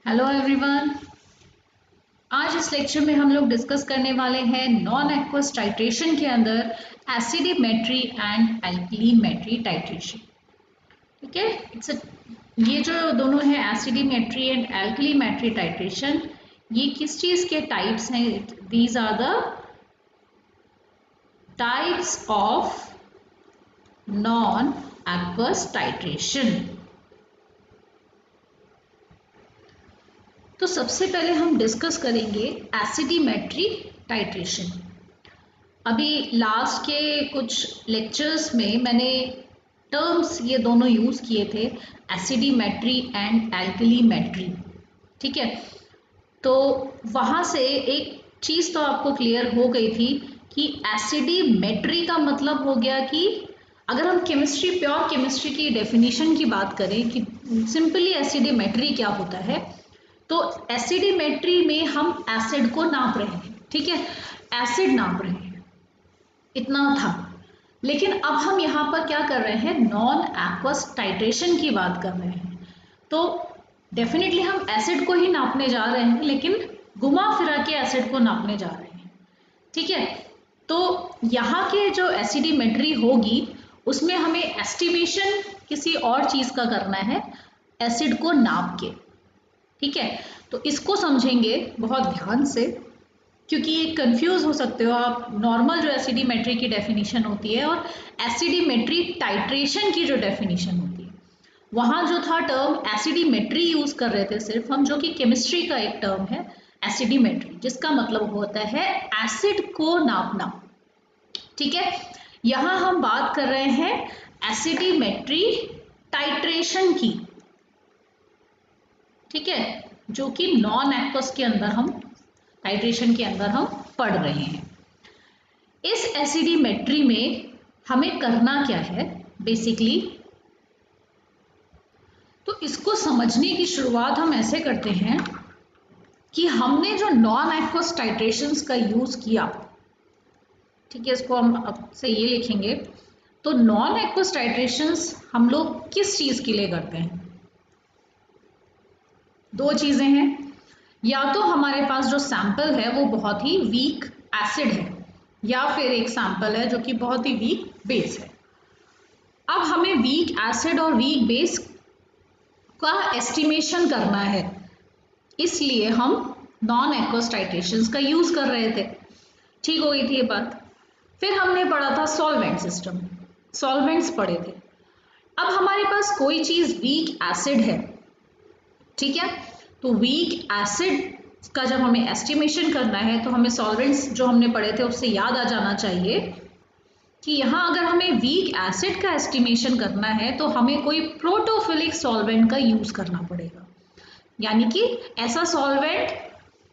Hello everyone. आज इस lecture में हम लोग डिस्कस करने वाले हैं नॉन एक्वस टाइट्रेशन के अंदर एसिडिमेट्री एंड एल्कलीमेट्री टाइट्रेशन। ठीक है, ये जो दोनों हैं एसिडिमेट्री एंड एल्कलीमेट्री टाइट्रेशन, ये किस चीज के टाइप्स हैं? These are the types of non aqueous titration. तो सबसे पहले हम डिस्कस करेंगे एसिडिमेट्री टाइट्रेशन। अभी लास्ट के कुछ लेक्चर्स में मैंने टर्म्स ये दोनों यूज किए थे, एसिडिमेट्री एंड एल्कलीमेट्री। ठीक है, तो वहाँ से एक चीज़ तो आपको क्लियर हो गई थी कि एसिडिमेट्री का मतलब हो गया कि अगर हम केमिस्ट्री, प्योर केमिस्ट्री की डेफिनेशन की बात करें कि सिंपली एसिडिमेट्री क्या होता है, तो एसिडिमेट्री में हम एसिड को नाप रहे हैं। ठीक है, एसिड नाप रहे हैं, इतना था। लेकिन अब हम यहाँ पर क्या कर रहे हैं? नॉन एक्वस टाइट्रेशन की बात कर रहे हैं। तो डेफिनेटली हम एसिड को ही नापने जा रहे हैं, लेकिन घुमा फिरा के एसिड को नापने जा रहे हैं। ठीक है, तो यहाँ के जो एसिडिमेट्री होगी उसमें हमें एस्टिमेशन किसी और चीज का करना है, एसिड को नाप के। ठीक है, तो इसको समझेंगे बहुत ध्यान से, क्योंकि ये कंफ्यूज हो सकते हो आप। नॉर्मल जो एसिडिमेट्री की डेफिनेशन होती है और एसिडिमेट्री टाइट्रेशन की जो डेफिनेशन होती है, वहाँ जो था टर्म एसिडिमेट्री यूज कर रहे थे सिर्फ हम, जो कि केमिस्ट्री का एक टर्म है एसिडिमेट्री, जिसका मतलब होता है एसिड को नापना। ठीक है, यहाँ हम बात कर रहे हैं एसिडिमेट्री टाइट्रेशन की। ठीक है, जो कि नॉन एक्वस के अंदर हम टाइट्रेशन के अंदर हम पढ़ रहे हैं। इस एसिडिमेट्री में हमें करना क्या है बेसिकली? तो इसको समझने की शुरुआत हम ऐसे करते हैं कि हमने जो नॉन एक्वस टाइट्रेशंस का यूज किया, ठीक है, इसको हम अब से ये लिखेंगे। तो नॉन एक्वस टाइट्रेशंस हम लोग किस चीज के लिए करते हैं? दो चीजें हैं, या तो हमारे पास जो सैंपल है वो बहुत ही वीक एसिड है, या फिर एक सैंपल है जो कि बहुत ही वीक बेस है। अब हमें वीक एसिड और वीक बेस का एस्टिमेशन करना है, इसलिए हम नॉन एक्वस टाइट्रेशंस का यूज कर रहे थे। ठीक हो गई थी ये बात। फिर हमने पढ़ा था सॉल्वेंट सिस्टम, सॉल्वेंट्स पढ़े थे। अब हमारे पास कोई चीज वीक एसिड है, ठीक है, तो वीक एसिड का जब हमें एस्टिमेशन करना है तो हमें सॉल्वेंट्स जो हमने पढ़े थे उससे याद आ जाना चाहिए कि यहाँ अगर हमें वीक एसिड का एस्टिमेशन करना है तो हमें कोई प्रोटोफिलिक सॉल्वेंट का यूज करना पड़ेगा, यानी कि ऐसा सॉल्वेंट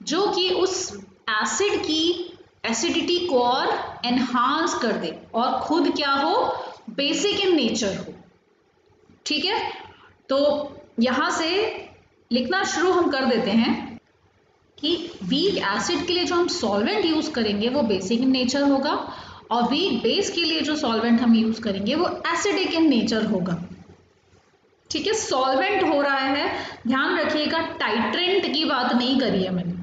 जो कि उस एसिड की एसिडिटी को और एनहांस कर दे और खुद क्या हो? बेसिक इन नेचर हो। ठीक है, तो यहां से लिखना शुरू हम कर देते हैं कि वीक एसिड के लिए जो हम सॉल्वेंट यूज करेंगे वो बेसिक इन नेचर होगा, और वीक बेस के लिए जो सॉल्वेंट हम यूज करेंगे वो एसिडिक इन नेचर होगा। ठीक है, सॉल्वेंट हो रहा है, ध्यान रखिएगा, टाइट्रेंट की बात नहीं करी है मैंने।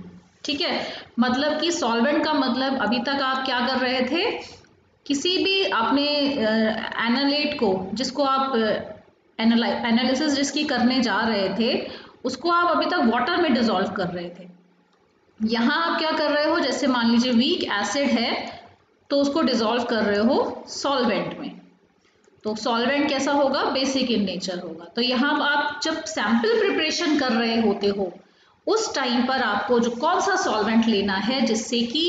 ठीक है, मतलब कि सॉल्वेंट का मतलब अभी तक आप क्या कर रहे थे? किसी भी आपने एनालेट को, जिसको आप एनालिसिस जिसकी करने जा रहे थे, उसको आप अभी तक वाटर में डिसॉल्व कर रहे थे। यहाँ आप क्या कर रहे हो? जैसे मान लीजिए वीक एसिड है तो उसको डिसॉल्व कर रहे हो सॉल्वेंट में, तो सॉल्वेंट कैसा होगा? बेसिक इन नेचर होगा। तो यहाँ आप जब सैंपल प्रिपरेशन कर रहे होते हो उस टाइम पर आपको जो कौन सा सॉल्वेंट लेना है जिससे कि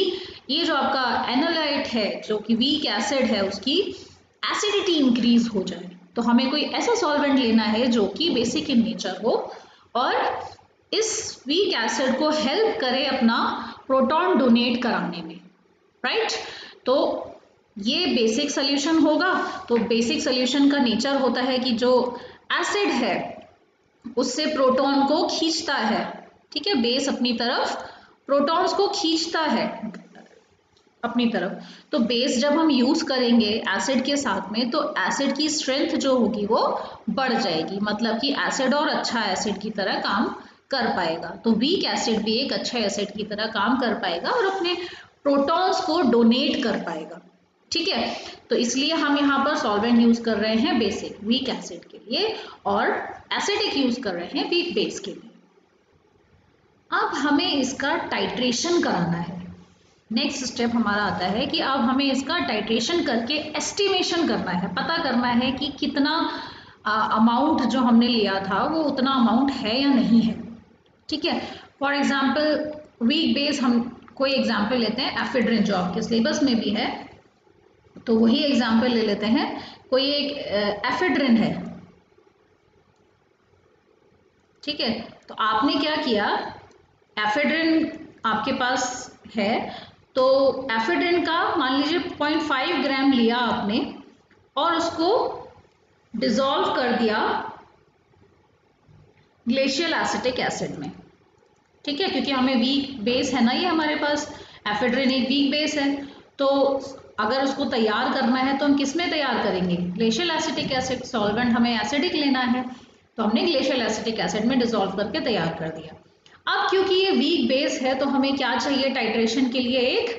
ये जो आपका एनालाइट है जो कि वीक एसिड है उसकी एसिडिटी इंक्रीज हो जाए, तो हमें कोई ऐसा सॉल्वेंट लेना है जो कि बेसिक इन नेचर हो और इस वीक एसिड को हेल्प करे अपना प्रोटॉन डोनेट कराने में। राइट, तो ये बेसिक सोल्यूशन होगा। तो बेसिक सोल्यूशन का नेचर होता है कि जो एसिड है उससे प्रोटॉन को खींचता है। ठीक है, बेस अपनी तरफ प्रोटॉन्स को खींचता है अपनी तरफ। तो बेस जब हम यूज करेंगे एसिड के साथ में तो एसिड की स्ट्रेंथ जो होगी वो बढ़ जाएगी, मतलब कि एसिड और अच्छा एसिड की तरह काम कर पाएगा। तो वीक एसिड भी एक अच्छे एसिड की तरह काम कर पाएगा और अपने प्रोटॉन्स को डोनेट कर पाएगा। ठीक है, तो इसलिए हम यहाँ पर सॉल्वेंट यूज कर रहे हैं बेसिक वीक एसिड के लिए और एसिडिक यूज कर रहे हैं वीक बेस के लिए। अब हमें इसका टाइट्रेशन कराना है। नेक्स्ट स्टेप हमारा आता है कि अब हमें इसका टाइट्रेशन करके एस्टिमेशन करना है, पता करना है कि कितना अमाउंट जो हमने लिया था वो उतना अमाउंट है या नहीं है। ठीक है, फॉर एग्जाम्पल वीक बेस, हम कोई एग्जाम्पल लेते हैं एफेड्रिन, जो आपके सिलेबस में भी है, तो वही एग्जाम्पल ले लेते हैं। कोई एक एफेड्रिन है, ठीक है, तो आपने क्या किया, एफेड्रिन आपके पास है, तो एफेड्रिन का मान लीजिए 0.5 ग्राम लिया आपने और उसको डिसॉल्व कर दिया ग्लेशियल एसिटिक एसिड में। ठीक है, क्योंकि हमें वीक बेस है ना, ये हमारे पास एफेड्रिन एक वीक बेस है, तो अगर उसको तैयार करना है तो हम किस में तैयार करेंगे, ग्लेशियल एसिटिक एसिड। सॉल्वेंट हमें एसिडिक लेना है, तो हमने ग्लेशियल एसिटिक एसिड में डिसॉल्व करके तैयार कर दिया। अब क्योंकि ये वीक बेस है तो हमें क्या चाहिए, टाइट्रेशन के लिए एक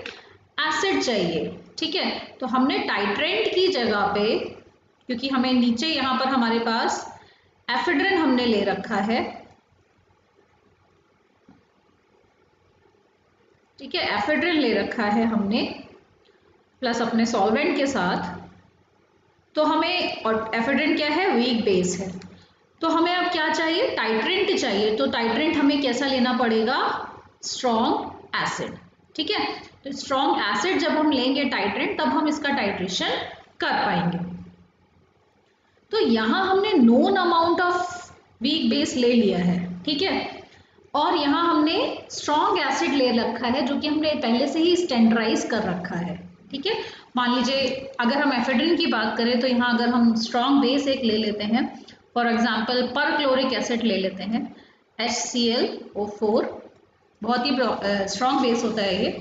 एसिड चाहिए। ठीक है, तो हमने टाइट्रेंट की जगह पे, क्योंकि हमें नीचे यहाँ पर हमारे पास एफेड्रिन हमने ले रखा है, ठीक है, एफेड्रिन ले रखा है हमने प्लस अपने सॉल्वेंट के साथ, तो हमें, और एफेड्रिन क्या है, वीक बेस है, तो हमें अब क्या चाहिए, टाइट्रेंट चाहिए। तो टाइट्रेंट हमें कैसा लेना पड़ेगा, स्ट्रॉन्ग एसिड। ठीक है, तो स्ट्रॉन्ग एसिड जब हम लेंगे टाइट्रेंट, तब हम इसका टाइट्रेशन कर पाएंगे। तो यहां हमने known amount of weak base ले लिया है, ठीक है, और यहाँ हमने स्ट्रॉन्ग एसिड ले रखा है जो कि हमने पहले से ही स्टैंडर्डाइज कर रखा है। ठीक है, मान लीजिए अगर हम एफेड्रिन की बात करें तो यहाँ अगर हम स्ट्रॉन्ग बेस एक ले लेते हैं, फॉर एग्जांपल परक्लोरिक एसिड ले लेते हैं, HClO4, बहुत ही स्ट्रॉन्ग बेस होता है ये।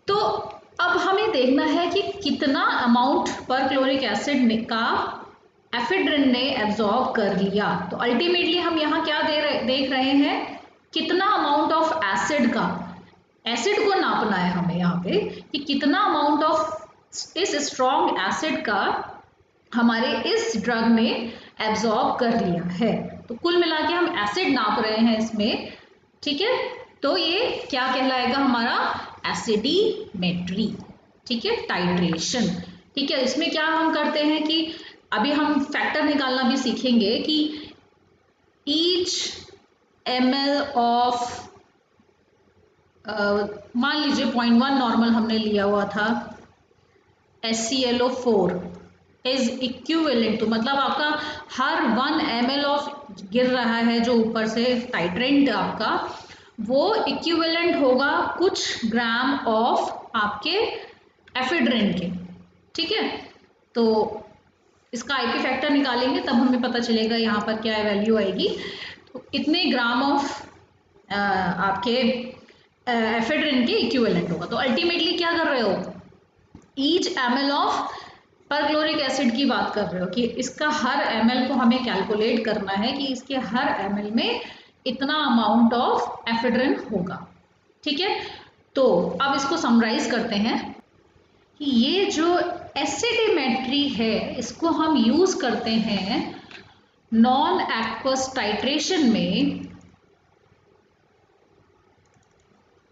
तो अब हमें देखना है कि कितना अमाउंट परक्लोरिक एसिड का एफेड्रिन ने एब्जॉर्ब कर लिया। तो अल्टीमेटली हम यहाँ क्या देख रहे हैं, कितना अमाउंट ऑफ एसिड का, एसिड को नापना है हमें यहाँ पे कि कितना अमाउंट ऑफ इस स्ट्रॉन्ग एसिड का हमारे इस ड्रग ने एब्जॉर्ब कर लिया है। तो कुल मिला के हम एसिड नाप रहे हैं इसमें। ठीक है, तो ये क्या कहलाएगा, हमारा एसिडीमेट्री। ठीक है, टाइट्रेशन। ठीक है, इसमें क्या हम करते हैं कि अभी हम फैक्टर निकालना भी सीखेंगे कि ईच ml ऑफ, मान लीजिए 0.1 नॉर्मल हमने लिया हुआ था, HClO4 इज इक्विवेलेंट टू, मतलब आपका हर 1 ml ऑफ गिर रहा है जो ऊपर से टाइट्रेंट आपका, वो इक्विवेलेंट होगा कुछ ग्राम ऑफ आपके एफेड्रिन के। ठीक है, तो इसका आईपी फैक्टर निकालेंगे तब हमें पता चलेगा यहाँ पर क्या वैल्यू आएगी। तो इतने ग्राम ऑफ आपके एफेड्रिन के इक्विवेलेंट होगा। तो अल्टीमेटली क्या कर रहे हो, each ml of perchloric acid की बात कर रहे हो कि इसका हर ml को हमें कैलकुलेट करना है कि इसके हर ml में इतना अमाउंट ऑफ एफेड्रिन होगा। ठीक है, तो अब इसको समराइज करते हैं कि ये जो एसिडीमेट्री है इसको हम यूज करते हैं नॉन एक्वस टाइट्रेशन में।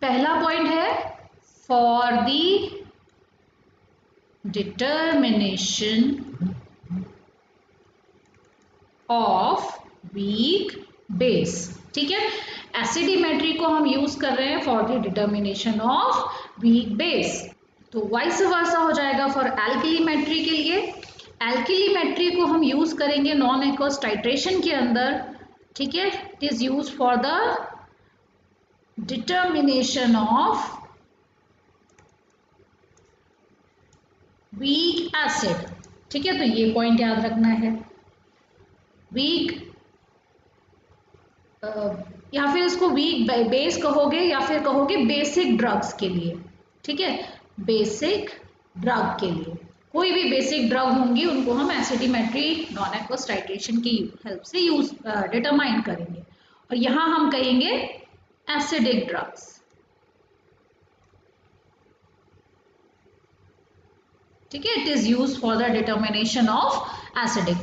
पहला पॉइंट है for the determination of weak base. ठीक है, एसिडीमेट्री को हम यूज कर रहे हैं for the determination of weak base. तो वाइस वर्सा हो जाएगा फॉर एल्किलीमेट्री के लिए। एल्किलीमेट्री को हम यूज करेंगे नॉन एक्वस टाइट्रेशन के अंदर। ठीक है, it is use for the determination of weak acid. ठीक है, तो ये पॉइंट याद रखना है। वीक या फिर इसको वीक बेस कहोगे या फिर कहोगे बेसिक ड्रग्स के लिए। ठीक है, बेसिक ड्रग के लिए कोई भी बेसिक ड्रग होंगी उनको हम एसिडीमेट्री नॉन एक्वस टाइट्रेशन की हेल्प से यूज डिटरमाइन करेंगे। और यहां हम कहेंगे एसिडिक ड्रग्स। ठीक है, it is used for the determination of acidic.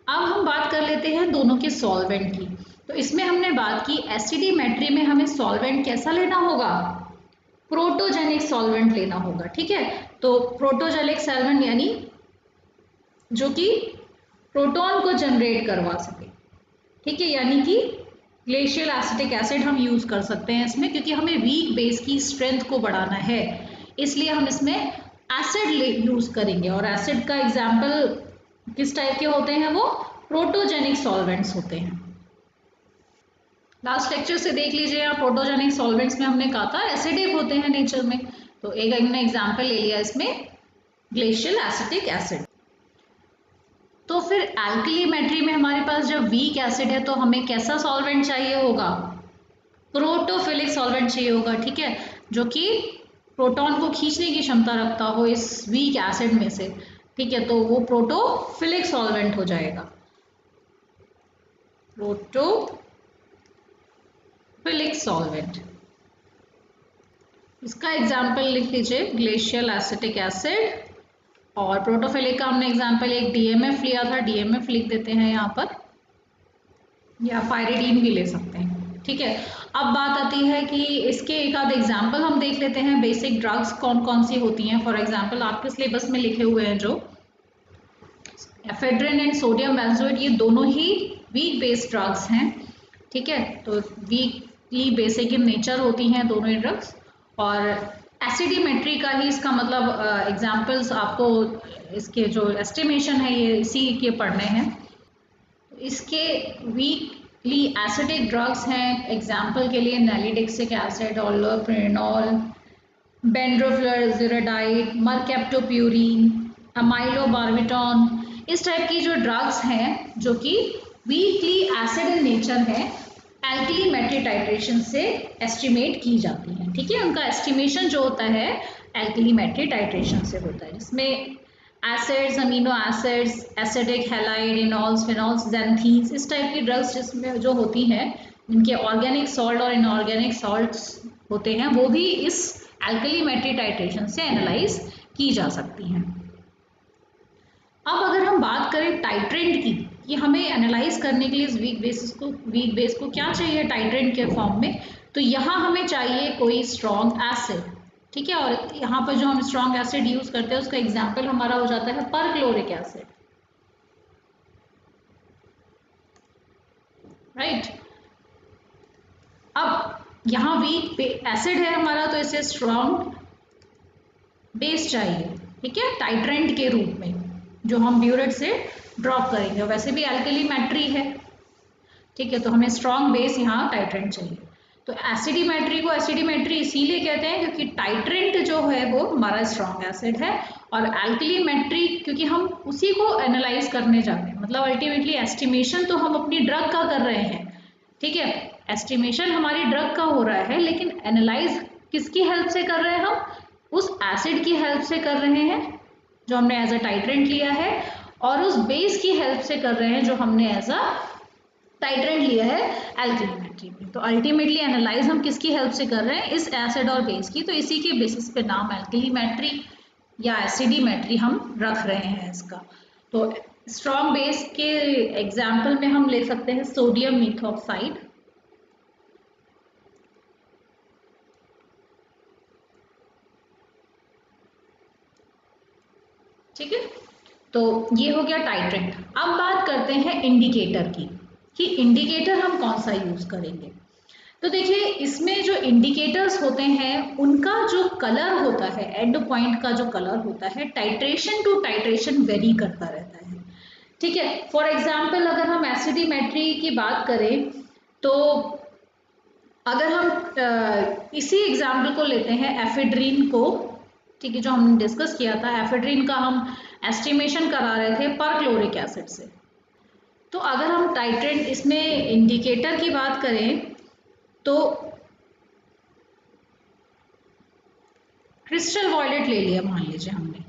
अब हम बात कर लेते हैं दोनों के सॉल्वेंट की। तो इसमें हमने बात की एसिडिमेट्री में हमें सॉल्वेंट कैसा लेना होगा, प्रोटोजेनिक सॉल्वेंट लेना होगा। ठीक है, तो प्रोटोजेनिक सॉल्वेंट यानी जो कि प्रोटॉन को जनरेट करवा सके। ठीक है, यानी कि ग्लेशियल एसिटिक एसिड हम यूज कर सकते हैं इसमें, क्योंकि हमें वीक बेस की स्ट्रेंथ को बढ़ाना है, इसलिए हम इसमें एसिड यूज करेंगे। और एसिड का एग्जाम्पल किस टाइप के होते हैं, वो प्रोटोजेनिक सॉल्वेंट्स होते हैं। लास्ट लेक्चर से देख लीजिए आप, प्रोटोजेनिक सॉल्वेंट्स में हमने कहा था एसिडिक होते हैं नेचर में। तो एक हमने एग्जाम्पल ले लिया इसमें ग्लेशियल एसिटिक एसिड। तो फिर एल्कलीमेट्री में हमारे पास जब वीक एसिड है तो हमें कैसा सॉल्वेंट चाहिए होगा, प्रोटोफिलिक सॉल्वेंट चाहिए होगा। ठीक है, जो कि प्रोटॉन को खींचने की क्षमता रखता हो इस वीक एसिड में से। ठीक है, तो वो प्रोटोफिलिक सॉल्वेंट हो जाएगा, प्रोटोफिलिक सॉल्वेंट। इसका एग्जाम्पल लिख लीजिए ग्लेशियल एसिटिक एसिड, और प्रोटोफिलिक का हमने एग्जाम्पल एक डीएमएफ लिया था, डीएमएफ लिख देते हैं यहाँ पर, या पायरिडीन भी ले सकते हैं। ठीक है, अब बात आती है कि इसके एक आध एग्जाम्पल हम देख लेते हैं, बेसिक ड्रग्स कौन कौन सी होती हैं। फॉर एग्जाम्पल आपके सिलेबस में लिखे हुए हैं जो एफेड्रिन एंड सोडियम बेंजोएट, ये दोनों ही वीक बेस्ड ड्रग्स हैं। ठीक है, तो वीकली बेसिक इन नेचर होती हैं दोनों ही ड्रग्स। और एसिडिमेट्री का ही इसका मतलब एग्जाम्पल्स आपको इसके जो एस्टिमेशन है ये इसी के पढ़ने हैं। इसके वीकली एसिडिक ड्रग्स हैं, एग्जाम्पल के लिए नैलिडिक्सिक एसिड, ऑलोप्रेनॉल, बेंड्रोफ्लोराजिडाइड, मरकैप्टोप्यूरिन, अमाइलोबार्बिटॉन, इस टाइप की जो ड्रग्स हैं जो कि वीकली एसिड इन नेचर है, एल्कलीमेट्री टाइट्रेशन से एस्टिमेट की जाती हैं। ठीक है, उनका एस्टिमेशन जो होता है एल्कलीमेट्री टाइट्रेशन से होता है, जिसमें acids, amino acids, acidic halide, enols, phenols, xanthines, इस टाइप की ड्रग्स जिसमें जो होती हैं, इनके ऑर्गेनिक सॉल्ट और इनऑर्गेनिक सॉल्ट्स होते हैं, वो भी इस एल्कलीमेट्री टाइट्रेशन से एनालाइज की जा सकती हैं। अब अगर हम बात करें टाइट्रेंट की, कि हमें एनालाइज करने के लिए इस वीक बेस को क्या चाहिए टाइट्रेंट के फॉर्म में, तो यहाँ हमें चाहिए कोई स्ट्रॉन्ग एसिड। ठीक है, और यहाँ पर जो हम स्ट्रॉन्ग एसिड यूज करते हैं उसका एग्जाम्पल हमारा हो जाता है परक्लोरिक एसिड। राइट, अब यहाँ वीक एसिड है हमारा, तो इसे स्ट्रॉन्ग बेस चाहिए। ठीक है, टाइट्रेंट के रूप में जो हम ब्यूरेट से ड्रॉप करेंगे, वैसे भी एल्कलीमेट्री है। ठीक है, तो हमें स्ट्रॉन्ग बेस यहाँ टाइट्रेंट चाहिए। तो एसिडिमेट्री को एसिडिमेट्री इसीलिए कहते हैं क्योंकि टाइट्रेंट जो है वो हमारा स्ट्रॉन्ग एसिड है, और एल्कलीमेट्री क्योंकि हम उसी को एनालाइज करने जाते हैं, मतलब अल्टीमेटली एस्टिमेशन तो हम अपनी ड्रग का कर रहे हैं। ठीक है, एस्टिमेशन हमारी ड्रग का हो रहा है, लेकिन एनालाइज किसकी हेल्प से कर रहे हैं, हम उस एसिड की हेल्प से कर रहे हैं जो हमने एज अ टाइट्रेंट लिया है, और उस बेस की हेल्प से कर रहे हैं जो हमने एज अ टाइट्रेंट लिया है एल्कलीमेट्री में। तो अल्टीमेटली एनालाइज हम किसकी हेल्प से कर रहे हैं, इस एसिड और बेस की, तो इसी के बेसिस पे नाम एल्कलीमेट्री या एसिडिमेट्री हम रख रहे हैं इसका। तो स्ट्रॉन्ग बेस के एग्जाम्पल में हम ले सकते हैं सोडियम मिथॉक्साइड, ठीक है, तो ये हो गया टाइट्रेंट। अब बात करते हैं इंडिकेटर की, कि इंडिकेटर हम कौन सा यूज करेंगे। तो देखिए इसमें जो इंडिकेटर्स होते हैं उनका जो कलर होता है, एंड पॉइंट का जो कलर होता है, टाइट्रेशन टू टाइट्रेशन वेरी करता रहता है। ठीक है, फॉर एग्जाम्पल अगर हम एसिडिमेट्री की बात करें, तो अगर हम इसी एग्जाम्पल को लेते हैं एफेड्रिन को, ठीक है, जो हमने डिस्कस किया था, एफेड्रिन का हम एस्टिमेशन करा रहे थे परक्लोरिक एसिड से। तो अगर हम टाइट्रेंट इसमें इंडिकेटर की बात करें तो क्रिस्टल वॉयलेट ले लिया, मान लीजिए हमने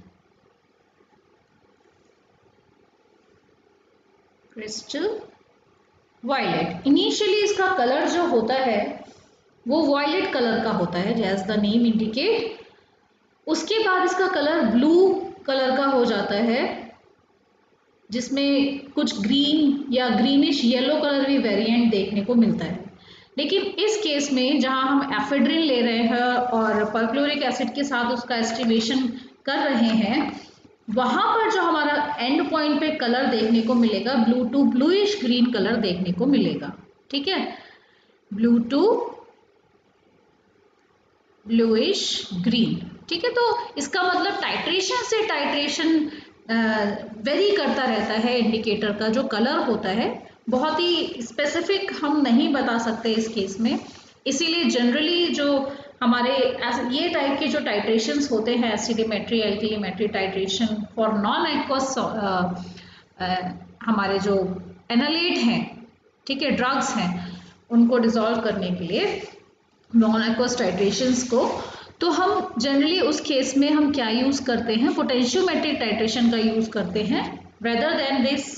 क्रिस्टल वॉयलेट। इनिशियली इसका कलर जो होता है वो वॉयलेट कलर का होता है, जैस द नेम इंडिकेट। उसके बाद इसका कलर ब्लू कलर का हो जाता है, जिसमें कुछ ग्रीन या ग्रीनिश येलो कलर भी वेरिएंट देखने को मिलता है। लेकिन इस केस में जहां हम एफेड्रिन ले रहे हैं और परक्लोरिक एसिड के साथ उसका एस्टिमेशन कर रहे हैं, वहां पर जो हमारा एंड पॉइंट पे कलर देखने को मिलेगा blue to bluish green colour देखने को मिलेगा। ठीक है, ब्लू टू ब्लूइश ग्रीन। ठीक है, तो इसका मतलब टाइट्रेशन से टाइट्रेशन वेरी करता रहता है। इंडिकेटर का जो कलर होता है बहुत ही स्पेसिफिक हम नहीं बता सकते इस केस में, इसीलिए जनरली जो हमारे ये टाइप के जो टाइट्रेशंस होते हैं, एसिडिमेट्री, एल्किलीमेट्री टाइट्रेशन फॉर नॉन एक्वस, हमारे जो एनालेट हैं, ठीक है, ड्रग्स हैं, उनको डिसॉल्व करने के लिए नॉन एक्वस टाइट्रेशंस को, तो हम जनरली उस केस में हम क्या यूज करते हैं, पोटेंशियोमेट्रिक टाइट्रेशन का यूज करते हैं rather than this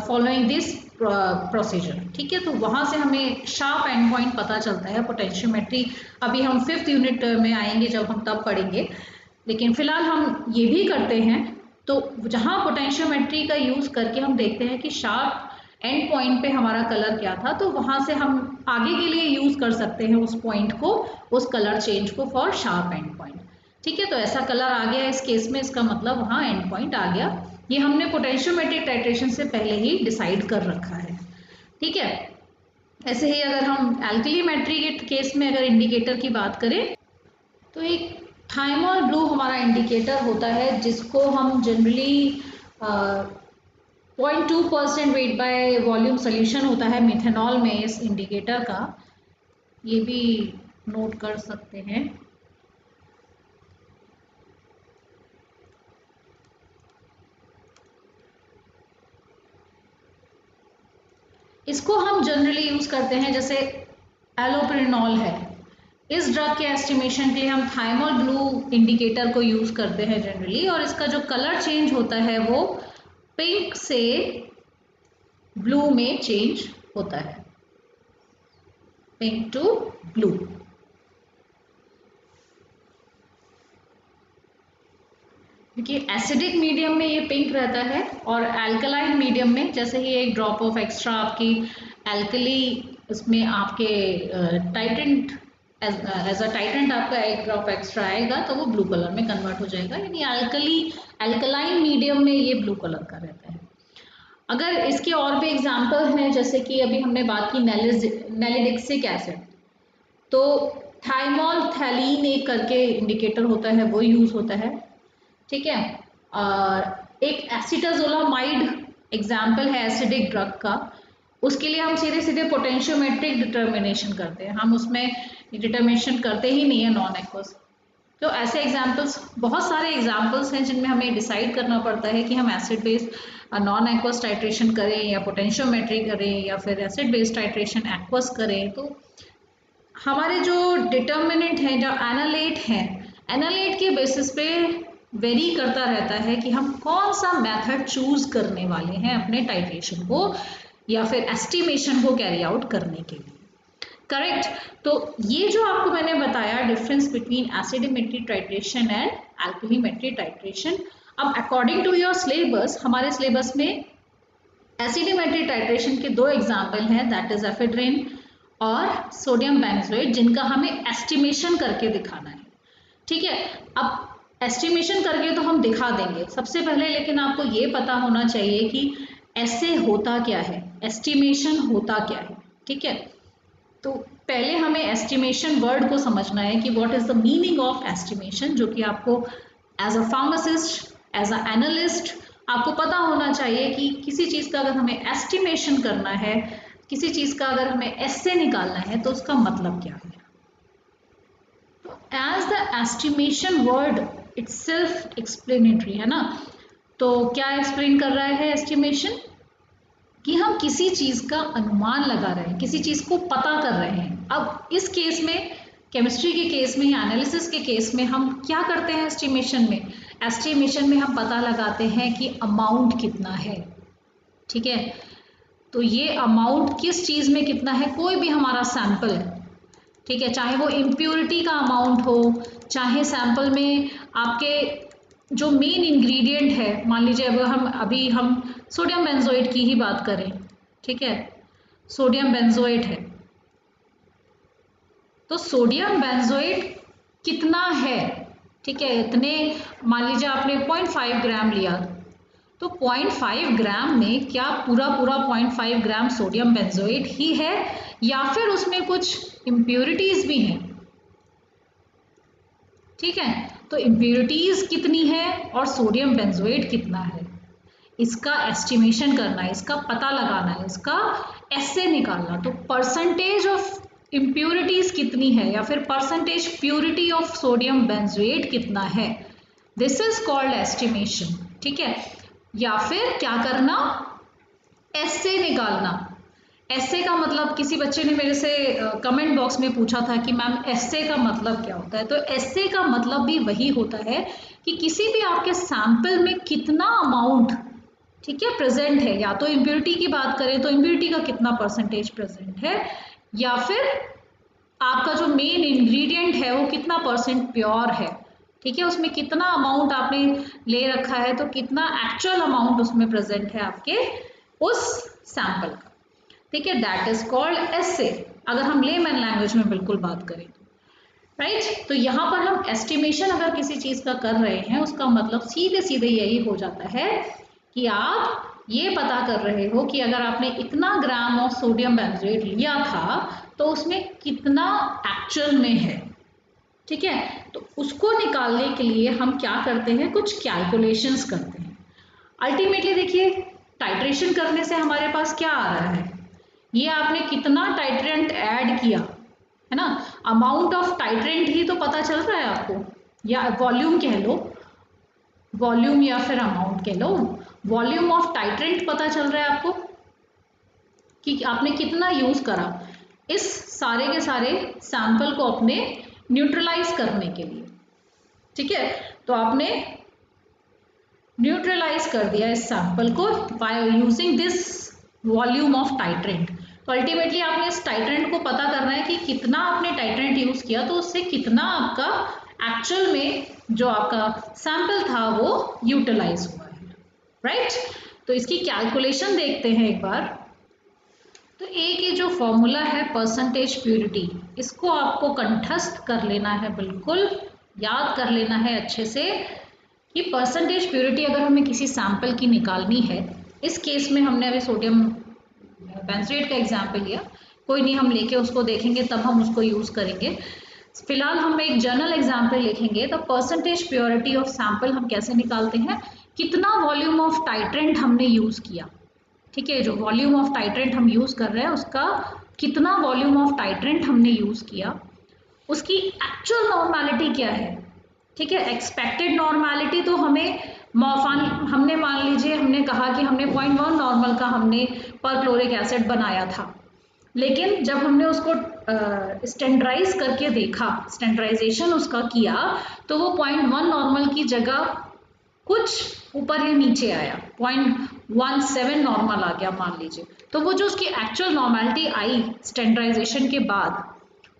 following this procedure. ठीक है, तो वहां से हमें शार्प एंड पॉइंट पता चलता है पोटेंशियोमेट्री। अभी हम 5th यूनिट में आएंगे जब हम तब पढ़ेंगे, लेकिन फिलहाल हम ये भी करते हैं। तो जहां पोटेंशियोमेट्री का यूज करके हम देखते हैं कि शार्प एंड पॉइंट पे हमारा कलर क्या था, तो वहां से हम आगे के लिए यूज कर सकते हैं उस पॉइंट को, उस कलर चेंज को फॉर शार्प एंड पॉइंट। ठीक है, तो ऐसा कलर आ गया इस केस में, इसका मतलब वहां एंड पॉइंट आ गया। ये हमने पोटेंशियोमेट्रिक टाइट्रेशन से पहले ही डिसाइड कर रखा है। ठीक है, ऐसे ही अगर हम एल्किलीमेट्री के केस में अगर इंडिकेटर की बात करें, तो एक थाइमोल ब्लू हमारा इंडिकेटर होता है, जिसको हम generally 0.2% weight by volume solution होता है मिथेनॉल में इस इंडिकेटर का, ये भी नोट कर सकते हैं। इसको हम जनरली यूज करते हैं, जैसे एलोप्रिनॉल है, इस ड्रग के एस्टिमेशन के लिए हम थाइमोल ब्लू इंडिकेटर को यूज करते हैं जनरली, और इसका जो कलर चेंज होता है वो पिंक से ब्लू में चेंज होता है, पिंक टू ब्लू। क्योंकि एसिडिक मीडियम में ये पिंक रहता है, और अल्कलाइन मीडियम में जैसे ही एक ड्रॉप ऑफ एक्स्ट्रा आपकी एल्कली उसमें आपके टाइटेंट एज अ टाइटेंट आपका एक ड्रॉप एक्स्ट्रा आएगा तो वो ब्लू कलर में कन्वर्ट हो जाएगा, यानी अल्कलाइन मीडियम में ये ब्लू कलर का रहता है। अगर इसके और भी एग्जाम्पल हैं, जैसे कि अभी हमने बात की नेलिडिक्सिक एसिड, तो थाइमोल थैलीन एक करके इंडिकेटर होता है, वो यूज होता है। ठीक है, एक एसिटाजोलामाइड एग्जाम्पल है एसिडिक ड्रग का, उसके लिए हम सीधे सीधे पोटेंशियोमेट्रिक डिटर्मिनेशन करते हैं, हम उसमें डिटर्मिनेशन करते ही नहीं है नॉन एक्वस। तो ऐसे एग्जाम्पल्स, बहुत सारे एग्जाम्पल्स हैं जिनमें हमें डिसाइड करना पड़ता है कि हम acid based non aqueous titration करें या पोटेंशियोमेट्री करें या फिर एसिड बेस्ड टाइट्रेशन एक्वस करें। तो हमारे जो डिटर्मिनेंट हैं, जो एनालेट हैं, एनालेट के बेसिस पे वेरी करता रहता है कि हम कौन सा मेथड चूज करने वाले हैं अपने टाइट्रेशन को या फिर एस्टिमेशन को कैरी आउट करने के लिए। करेक्ट, तो ये जो आपको मैंने बताया difference between acidimetry titration and alkalimetry titration. अब अकॉर्डिंग टू योर सिलेबस, हमारे सिलेबस में एसिडिमेट्री टाइट्रेशन के 2 एग्जाम्पल हैं, दैट इज एफेड्रिन और सोडियम बेंजोएट, जिनका हमें एस्टिमेशन करके दिखाना है। ठीक है, अब एस्टिमेशन करके तो हम दिखा देंगे सबसे पहले, लेकिन आपको ये पता होना चाहिए कि ऐसे होता क्या है, एस्टिमेशन होता क्या है। ठीक है, तो पहले हमें एस्टिमेशन वर्ड को समझना है कि what is the meaning of estimation, जो कि आपको as a pharmacist, as a analyst आपको पता होना चाहिए कि किसी चीज़ का अगर हमें एस्टिमेशन करना है, किसी चीज़ का अगर हमें एस्से निकालना है, तो उसका मतलब क्या है। तो as the estimation word itself explanatory है ना, तो क्या एक्सप्लेन कर रहा है एस्टिमेशन, कि हम किसी चीज का अनुमान लगा रहे हैं, किसी चीज को पता कर रहे हैं। अब इस केस में, केमिस्ट्री के केस में या एनालिसिस के केस में हम क्या करते हैं एस्टिमेशन में, एस्टिमेशन में हम पता लगाते हैं कि अमाउंट कितना है। ठीक है, तो ये अमाउंट किस चीज़ में कितना है, कोई भी हमारा सैंपल है, ठीक है, चाहे वो इम्प्योरिटी का अमाउंट हो, चाहे सैंपल में आपके जो मेन इंग्रेडिएंट है, मान लीजिए अभी हम सोडियम बेंजोएट की ही बात करें, ठीक है, सोडियम बेंजोएट है, तो सोडियम बेंजोएट कितना है, ठीक है, इतने मान लीजिए आपने 0.5 ग्राम लिया, तो 0.5 ग्राम में क्या पूरा 0.5 ग्राम सोडियम बेंजोएट ही है या फिर उसमें कुछ इम्प्योरिटीज भी हैं, ठीक है, तो इम्प्योरिटीज कितनी है और सोडियम बेंजोएट कितना है, इसका एस्टिमेशन करना है, इसका पता लगाना है, इसका एसए निकालना। तो परसेंटेज ऑफ इम्प्योरिटीज कितनी है या फिर percentage purity of sodium benzoate कितना है, दिस इज कॉल्ड एस्टिमेशन, ठीक है। या फिर क्या करना, एसए निकालना। एसए का मतलब, किसी बच्चे ने मेरे से कमेंट बॉक्स में पूछा था कि मैम एसए का मतलब क्या होता है, तो एसए का मतलब भी वही होता है कि किसी भी आपके सैंपल में कितना अमाउंट, ठीक है, प्रेजेंट है, या तो इम्प्योरिटी की बात करें तो इम्प्योरिटी का कितना परसेंटेज प्रेजेंट है, या फिर आपका जो मेन इंग्रेडिएंट है वो कितना परसेंट प्योर है, ठीक है, उसमें कितना अमाउंट आपने ले रखा है, तो कितना एक्चुअल अमाउंट उसमें प्रेजेंट है आपके उस सैंपल का, ठीक है, दैट इज कॉल्ड एसए, अगर हम लेमैन लैंग्वेज में बिल्कुल बात करें तो, राइट। तो यहाँ पर हम एस्टिमेशन अगर किसी चीज का कर रहे हैं, उसका मतलब सीधे सीधे यही हो जाता है कि आप ये पता कर रहे हो कि अगर आपने इतना ग्राम ऑफ सोडियम बेंजोएट लिया था तो उसमें कितना एक्चुअल में है, ठीक है, तो उसको निकालने के लिए हम क्या करते हैं, कुछ कैलकुलेशंस करते हैं। अल्टीमेटली देखिए, टाइट्रेशन करने से हमारे पास क्या आ रहा है, ये आपने कितना टाइट्रेंट ऐड किया है ना, अमाउंट ऑफ टाइट्रेंट ही तो पता चल रहा है आपको, या वॉल्यूम कह लो, वॉल्यूम या फिर अमाउंट कह लो, वॉल्यूम ऑफ टाइट्रेंट पता चल रहा है आपको कि आपने कितना यूज करा इस सारे के सारे सैंपल को अपने न्यूट्रलाइज करने के लिए, ठीक है, तो आपने न्यूट्रलाइज कर दिया इस सैंपल को by using this volume of titrant. तो अल्टीमेटली आपने इस टाइट्रेंट को पता करना है कि कितना आपने टाइट्रेंट यूज किया, तो उससे कितना आपका एक्चुअल में जो आपका सैंपल था वो यूटिलाइज हुआ है, राइट। तो इसकी कैलकुलेशन देखते हैं एक बार। तो एक ये जो फॉर्मूला है परसेंटेज प्योरिटी, इसको आपको कंठस्थ कर लेना है, बिल्कुल याद कर लेना है अच्छे से कि परसेंटेज प्योरिटी अगर हमें किसी सैंपल की निकालनी है, इस केस में हमने अभी सोडियम बेंजोएट का एग्जाम्पल लिया, कोई नहीं, हम लेके उसको देखेंगे तब हम उसको यूज करेंगे, फिलहाल हम एक जनरल एग्जाम्पल लिखेंगे। तो परसेंटेज प्योरिटी ऑफ सैंपल हम कैसे निकालते हैं, कितना वॉल्यूम ऑफ टाइट्रेंट हमने यूज किया, ठीक है, जो वॉल्यूम ऑफ टाइट्रेंट हम यूज कर रहे हैं उसका कितना वॉल्यूम ऑफ टाइट्रेंट हमने यूज किया, उसकी एक्चुअल नॉर्मेलिटी क्या है, ठीक है, एक्सपेक्टेड नॉर्मेलिटी तो हमने मान लीजिए हमने कहा कि हमने 0.1 नॉर्मल का हमने पर क्लोरिक एसिड बनाया था, लेकिन जब हमने उसको स्टैंडर्डाइज करके देखा, स्टैंडर्डाइजेशन उसका किया, तो वो 0.1 नॉर्मल की जगह कुछ ऊपर या नीचे आया, 0.17 नॉर्मल आ गया मान लीजिए, तो वो जो उसकी एक्चुअल नॉर्मेलिटी आई स्टैंडर्डाइजेशन के बाद,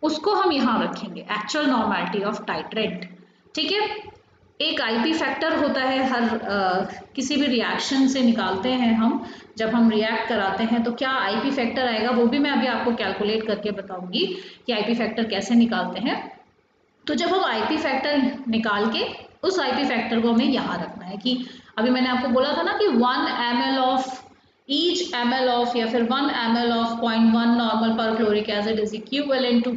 उसको हम यहाँ रखेंगे, एक्चुअल नॉर्मेलिटी ऑफ टाइट्रेंट, ठीक है। एक आईपी फैक्टर होता है, हर किसी भी रिएक्शन से निकालते हैं हम, जब हम रिएक्ट कराते हैं तो क्या आईपी फैक्टर आएगा, वो भी मैं अभी आपको कैलकुलेट करके बताऊंगी कि आईपी फैक्टर कैसे निकालते हैं। तो जब हम आईपी फैक्टर निकाल के उस आईपी फैक्टर को हमें यहाँ रखना है कि अभी मैंने आपको बोला था ना कि 1 ml of each ml of या फिर 1 ml of 0.1 normal perchloric acid is equivalent to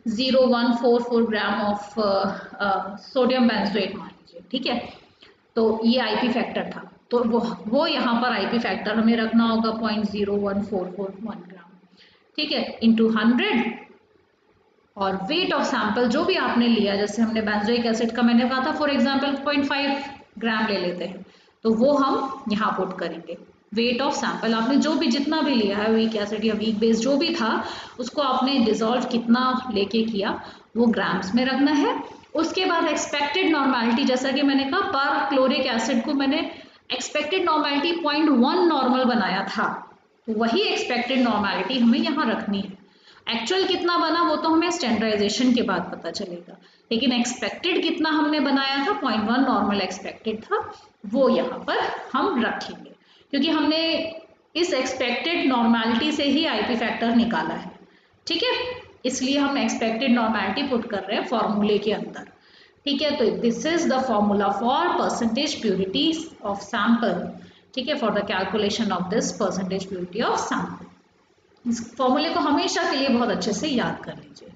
0.0144 gram of sodium benzoate मान लीजिए, ठीक है, तो ये आईपी फैक्टर था, तो वो यहाँ पर आईपी फैक्टर हमें रखना होगा 0.01441 ग्राम, ठीक है, इंटू 100, और वेट ऑफ सैंपल जो भी आपने लिया, जैसे हमने बेंजोइक एसिड का मैंने कहा था फॉर एग्जांपल 0.5 ग्राम ले लेते हैं, तो वो हम यहाँ पुट करेंगे, वेट ऑफ सैंपल आपने जो भी जितना भी लिया है, वीक एसिड या वीक बेस जो भी था, उसको आपने डिसॉल्व कितना लेके किया वो ग्राम्स में रखना है। उसके बाद एक्सपेक्टेड नॉर्मेलिटी, जैसा कि मैंने कहा पर क्लोरिक एसिड को मैंने एक्सपेक्टेड नॉर्मेलिटी 0.1 नॉर्मल बनाया था, वही एक्सपेक्टेड नॉर्मेलिटी हमें यहाँ रखनी है। एक्चुअल कितना बना वो तो हमें स्टैंडर्डाइजेशन के बाद पता चलेगा, लेकिन एक्सपेक्टेड कितना हमने बनाया था 0.1 नॉर्मल एक्सपेक्टेड था, वो यहाँ पर हम रखेंगे, क्योंकि हमने इस एक्सपेक्टेड नॉर्मेलिटी से ही आईपी फैक्टर निकाला है। ठीक है, इसलिए हम एक्सपेक्टेड नॉर्मेलिटी पुट कर रहे हैं फॉर्मूले के अंदर। ठीक है, तो this is the formula for percentage purity of sample. ठीक है, for the calculation of this percentage purity of sample. इस फॉर्मूले को हमेशा के लिए बहुत अच्छे से याद कर लीजिए।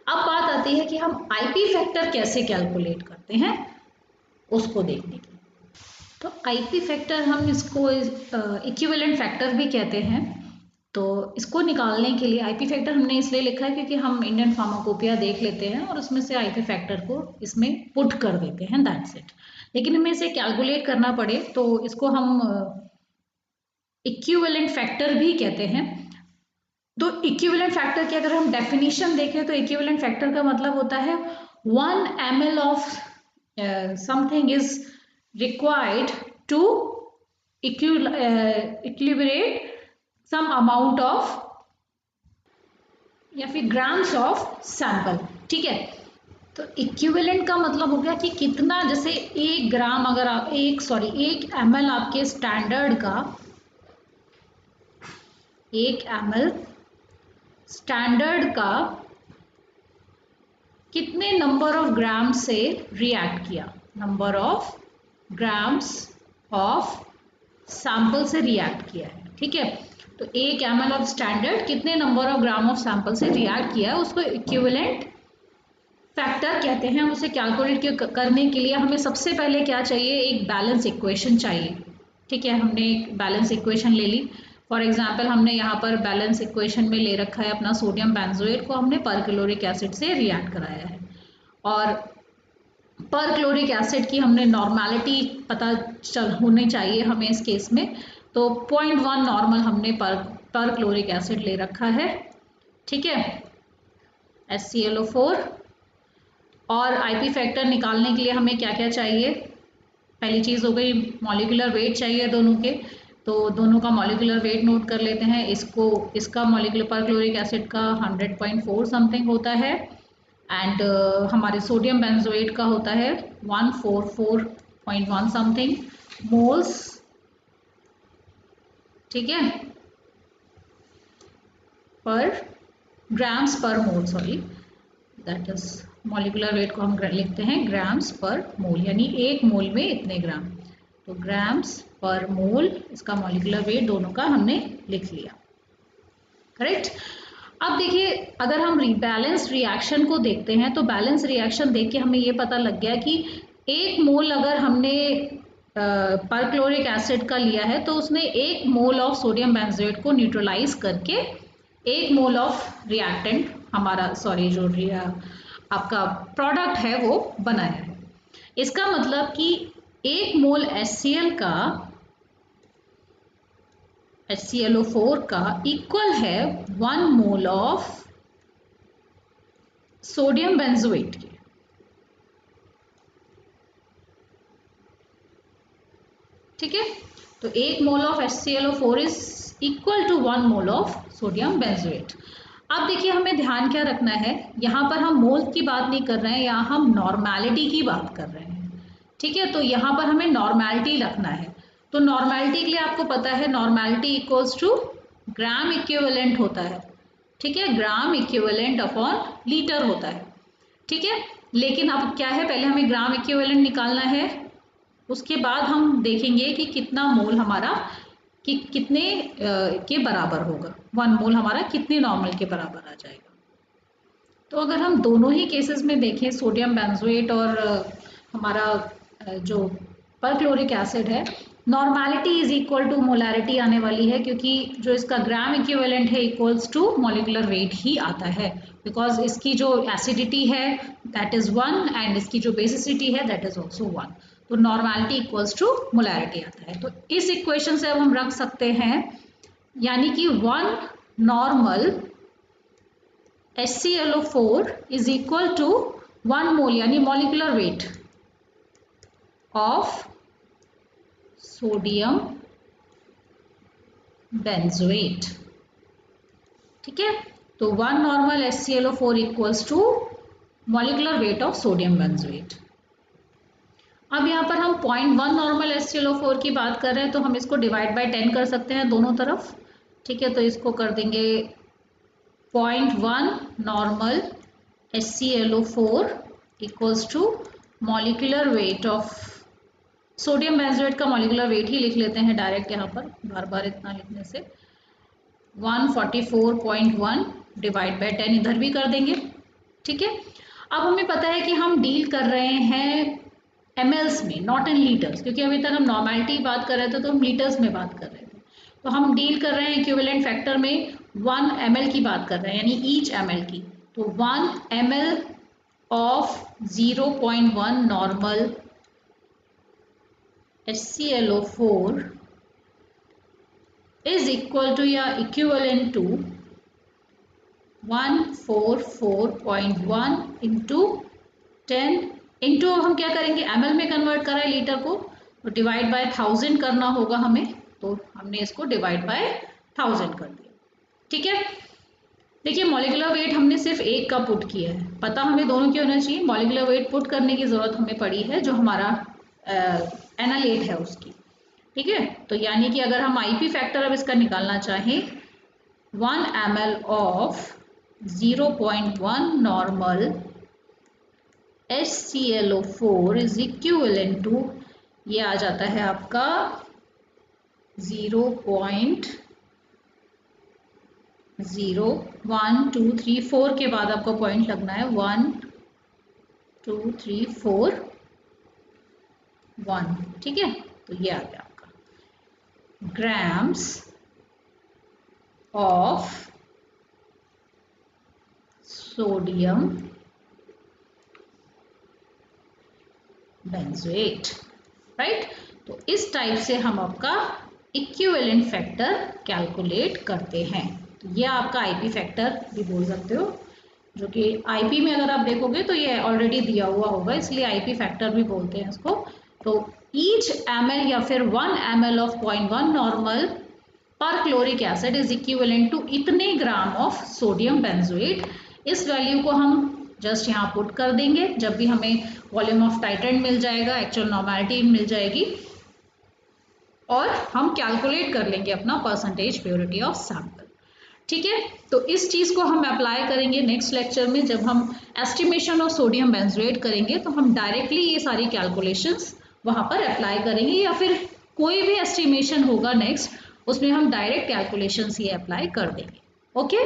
अब बात आती है कि हम आईपी फैक्टर कैसे कैलकुलेट करते हैं, उसको देखने की। तो आईपी फैक्टर हम इसको इक्विवेलेंट फैक्टर भी कहते हैं। तो इसको निकालने के लिए आईपी फैक्टर हमने इसलिए लिखा है क्योंकि हम इंडियन फार्माकोपिया देख लेते हैं और उसमें से आईपी फैक्टर को इसमें पुट कर देते हैं, दैट्स इट। लेकिन हमें इसे कैलकुलेट करना पड़े तो इसको हम इक्विवेलेंट फैक्टर भी कहते हैं। तो इक्विवेलेंट फैक्टर की अगर हम डेफिनेशन देखें तो इक्विवेलेंट फैक्टर का मतलब होता है 1 ml of something is required to equilibrate some amount of या फिर ग्राम्स ऑफ सैंपल। ठीक है, तो इक्विवेलेंट का मतलब हो गया कि कितना, जैसे 1 ग्राम अगर आप 1 ml आपके स्टैंडर्ड का 1 ml स्टैंडर्ड का कितने नंबर ऑफ ग्राम से रिएक्ट किया, number of grams of sample से रिएक्ट किया है। ठीक है, तो 1 ml ऑफ स्टैंडर्ड कितने number of gram of sample से रिएक्ट किया है, उसको इक्विवेलेंट फैक्टर कहते हैं। उसे कैलकुलेट करने के लिए हमें सबसे पहले क्या चाहिए, एक बैलेंस इक्वेशन चाहिए। ठीक है, हमने एक बैलेंस इक्वेशन ले ली। फॉर एग्जांपल हमने यहाँ पर बैलेंस इक्वेशन में ले रखा है अपना सोडियम बेंजोएट को हमने पर क्लोरिक एसिड से रिएक्ट कराया है, और पर क्लोरिक एसिड की हमने नॉर्मेलिटी पता होनी चाहिए हमें इस केस में। तो 0.1 नॉर्मल हमने पर क्लोरिक एसिड ले रखा है। ठीक है, HClO4। और आईपी फैक्टर निकालने के लिए हमें क्या क्या चाहिए, पहली चीज़ हो गई मॉलिक्यूलर वेट चाहिए दोनों के। तो दोनों का मॉलिक्यूलर वेट नोट कर लेते हैं। इसका मॉलिक्यूलर पर क्लोरिक एसिड का 100.4 समथिंग होता है, एंड हमारे सोडियम बेंजोएट का होता है 144.1 समथिंग मोल्स। ठीक है, पर grams per mole, sorry that is molecular weight को हम लिखते हैं ग्राम्स पर मोल, यानी 1 मोल में इतने ग्राम। तो ग्राम्स पर मोल, इसका मॉलिक्यूलर वेट दोनों का हमने लिख लिया, करेक्ट। अब देखिए, अगर हम बैलेंस रिएक्शन को देखते हैं तो बैलेंस रिएक्शन देख के हमें ये पता लग गया कि 1 मोल अगर हमने पर क्लोरिक एसिड का लिया है तो उसने 1 मोल ऑफ सोडियम बेंजोएट को न्यूट्रलाइज करके 1 मोल ऑफ रिएक्टेंट हमारा, सॉरी जो आपका प्रोडक्ट है वो बनाया है। इसका मतलब कि 1 मोल HClO4 का इक्वल है 1 मोल ऑफ सोडियम बेंजोएट के। ठीक है, तो 1 mole of HClO4 is equal to 1 mole of sodium benzoate. अब देखिए, हमें ध्यान क्या रखना है, यहाँ पर हम मोल की बात नहीं कर रहे हैं, यहाँ हम नॉर्मेलिटी की बात कर रहे हैं। ठीक है, तो यहाँ पर हमें नॉर्मेलिटी रखना है। तो नॉर्मेलिटी के लिए आपको पता है normality equals to gram equivalent होता है। ठीक है, ग्राम इक्विवेलेंट अपॉन लीटर होता है। ठीक है, लेकिन अब क्या है, पहले हमें ग्राम इक्विवेलेंट निकालना है, उसके बाद हम देखेंगे कि कितना मोल हमारा कितने के बराबर होगा, 1 मोल हमारा कितने नॉर्मल के बराबर आ जाएगा। तो अगर हम दोनों ही केसेस में देखें, सोडियम बेंजोएट और हमारा जो परक्लोरिक एसिड है, normality is equal to molarity आने वाली है, क्योंकि जो इसका ग्राम इक्विवेलेंट है इक्वल्स टू मॉलिक्यूलर वेट ही आता है, बिकॉज इसकी जो एसिडिटी है दैट इज 1 एंड इसकी जो बेसिसिटी है दैट इज ऑल्सो 1। तो नॉर्मेलिटी इक्वल्स टू मोलैरिटी आता है। तो इस इक्वेशन से अब हम रख सकते हैं, यानी कि 1 normal HClO4 is equal to 1 mole, यानी molecular weight of sodium benzoate. ठीक है, तो 1 normal HClO4 equals to molecular weight of sodium benzoate. अब यहाँ पर हम 0.1 नॉर्मल HClO4 की बात कर रहे हैं, तो हम इसको डिवाइड बाय 10 कर सकते हैं दोनों तरफ। ठीक है, तो इसको कर देंगे 0.1 normal HClO4 equals to molecular weight of sodium benzoate का मॉलिक्यूलर वेट ही लिख लेते हैं डायरेक्ट यहाँ पर, बार बार इतना लिखने से 144.1 डिवाइड बाय 10 इधर भी कर देंगे। ठीक है, अब हमें पता है कि हम डील कर रहे हैं mls में, नॉट इन लीटर्स, क्योंकि अभी तक हम नॉर्मेलिटी बात कर रहे थे तो हम लीटर्स में बात कर रहे थे। तो हम डील कर रहे हैं इक्विवेलेंट फैक्टर में 1 ml की बात कर रहे हैं, यानी ईच ml की। तो 1 ml of 0.1 normal HClO4 is equal to या equivalent to 144.1 इंटू 10 इंटू हम क्या करेंगे, ml में कन्वर्ट करा है लीटर को, तो डिवाइड बाय 1000 करना होगा हमें, तो हमने इसको डिवाइड बाय 1000 कर दिया। ठीक है, देखिए मॉलिक्यूलर वेट हमने सिर्फ एक का पुट किया है, पता हमें दोनों की होना चाहिए। मॉलिक्यूलर वेट पुट करने की जरूरत हमें पड़ी है जो हमारा एनालेट है उसकी। ठीक है, तो यानी कि अगर हम आईपी फैक्टर अब इसका निकालना चाहें, 1 ml of 0.1 normal HClO4 is equivalent to, ये आ जाता है आपका 0.01 2 3 4 के बाद आपको पॉइंट लगना है 1 2 3 4 1। ठीक है, तो ये आ गया आपका grams of sodium benzoate, right. तो इस टाइप से हम आपका इक्विवेलेंट फैक्टर कैलकुलेट करते हैं। तो ये आपका आईपी फैक्टर भी बोल सकते हो, जो कि आईपी में अगर आप देखोगे तो ये ऑलरेडी दिया हुआ होगा, इसलिए आईपी फैक्टर भी बोलते हैं इसको। तो ईच ml या फिर 1 ml of 0.1 normal perchloric acid is equivalent to इतने ग्राम ऑफ सोडियम बेंजोएट। इस वैल्यू को हम जस्ट यहाँ पुट कर देंगे, जब भी हमें वॉल्यूम ऑफ टाइट्रेंट मिल जाएगा, एक्चुअल नॉर्मेलिटी मिल जाएगी, और हम कैलकुलेट कर लेंगे अपना परसेंटेज प्योरिटी ऑफ सैंपल। ठीक है, तो इस चीज़ को हम अप्लाई करेंगे नेक्स्ट लेक्चर में, जब हम एस्टिमेशन ऑफ सोडियम बेंजोएट करेंगे तो हम डायरेक्टली ये सारी कैलकुलेशंस वहाँ पर अप्लाई करेंगे, या फिर कोई भी एस्टिमेशन होगा नेक्स्ट, उसमें हम डायरेक्ट कैलकुलेशंस ये अप्लाई कर देंगे। ओके,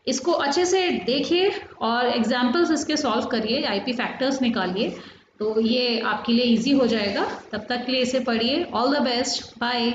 इसको अच्छे से देखिए और एग्जाम्पल्स इसके सॉल्व करिए, आईपी फैक्टर्स निकालिए, तो ये आपके लिए इजी हो जाएगा। तब तक के लिए इसे पढ़िए। All the best, bye.